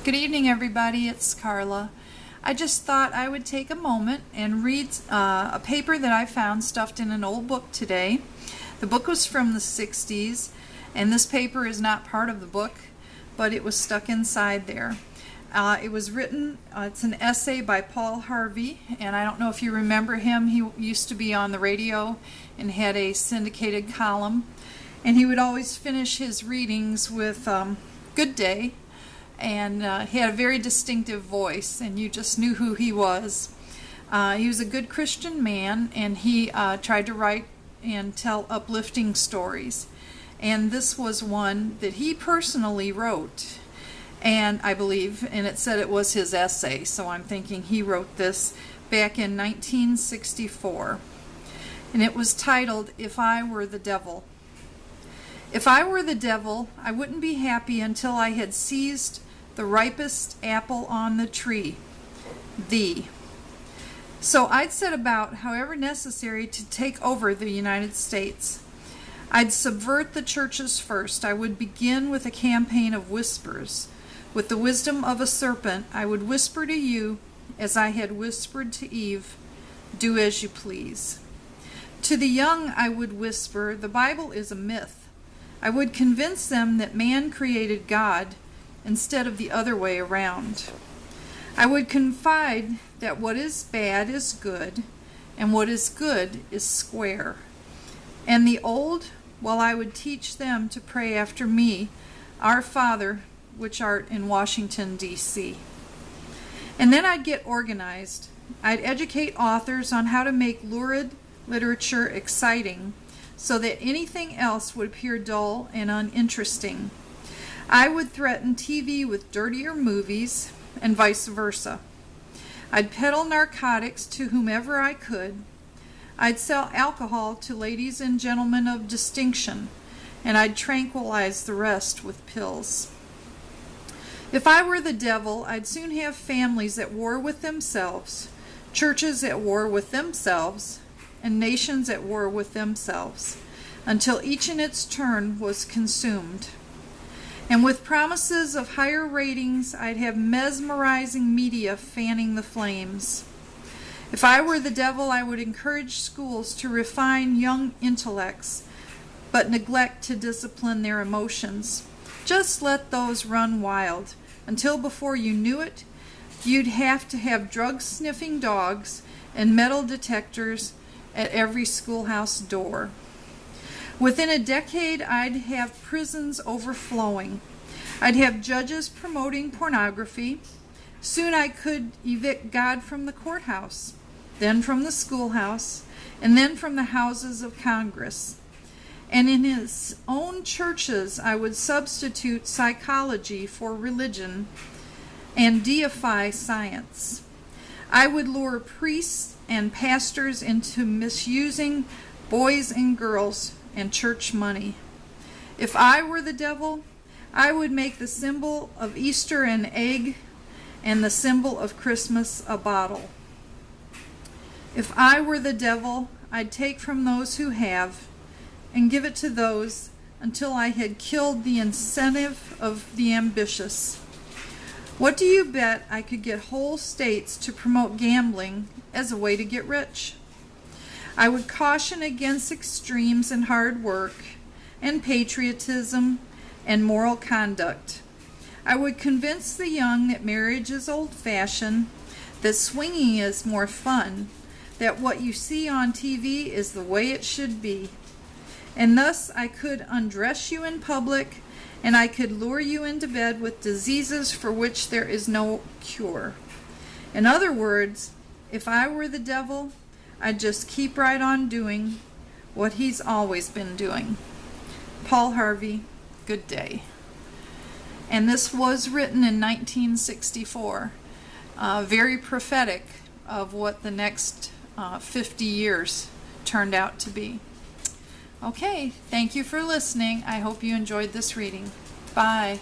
Good evening, everybody. It's Carla. I just thought I would take a moment and read a paper that I found stuffed in an old book today. The book was from the 60s, and this paper is not part of the book, but it was stuck inside there. It was written, it's an essay by Paul Harvey, and I don't know if you remember him. He used to be on the radio and had a syndicated column, and he would always finish his readings with "Good day," and he had a very distinctive voice, and you just knew who he was. He was a good Christian man, and he tried to write and tell uplifting stories. And this was one that he personally wrote, and I believe, and it said it was his essay, so I'm thinking he wrote this back in 1964. And it was titled, "If I Were the Devil." If I were the devil, I wouldn't be happy until I had seized the ripest apple on the tree, thee. So I'd set about, however necessary, to take over the United States. I'd subvert the churches first. I would begin with a campaign of whispers. With the wisdom of a serpent, I would whisper to you, as I had whispered to Eve, do as you please. To the young I would whisper, the Bible is a myth. I would convince them that man created God instead of the other way around. I would confide that what is bad is good, and what is good is square. And the old, well, I would teach them to pray after me, Our Father, which art in Washington, D.C. And then I'd get organized. I'd educate authors on how to make lurid literature exciting, so that anything else would appear dull and uninteresting. I would threaten TV with dirtier movies, and vice versa. I'd peddle narcotics to whomever I could. I'd sell alcohol to ladies and gentlemen of distinction, and I'd tranquilize the rest with pills. If I were the devil, I'd soon have families at war with themselves, churches at war with themselves, and nations at war with themselves, until each in its turn was consumed. And with promises of higher ratings, I'd have mesmerizing media fanning the flames. If I were the devil, I would encourage schools to refine young intellects, but neglect to discipline their emotions. Just let those run wild, until before you knew it, you'd have to have drug-sniffing dogs and metal detectors at every schoolhouse door. Within a decade, I'd have prisons overflowing. I'd have judges promoting pornography. Soon I could evict God from the courthouse, then from the schoolhouse, and then from the houses of Congress. And in his own churches, I would substitute psychology for religion and deify science. I would lure priests and pastors into misusing boys and girls and church money. If I were the devil, I would make the symbol of Easter an egg and the symbol of Christmas a bottle. If I were the devil, I'd take from those who have and give it to those until I had killed the incentive of the ambitious. What do you bet I could get whole states to promote gambling as a way to get rich? I would caution against extremes in hard work and patriotism and moral conduct. I would convince the young that marriage is old-fashioned, that swinging is more fun, that what you see on TV is the way it should be. And thus I could undress you in public, and I could lure you into bed with diseases for which there is no cure. In other words, if I were the devil, I'd just keep right on doing what he's always been doing. Paul Harvey, good day. And this was written in 1964. Very prophetic of what the next 50 years turned out to be. Okay, thank you for listening. I hope you enjoyed this reading. Bye.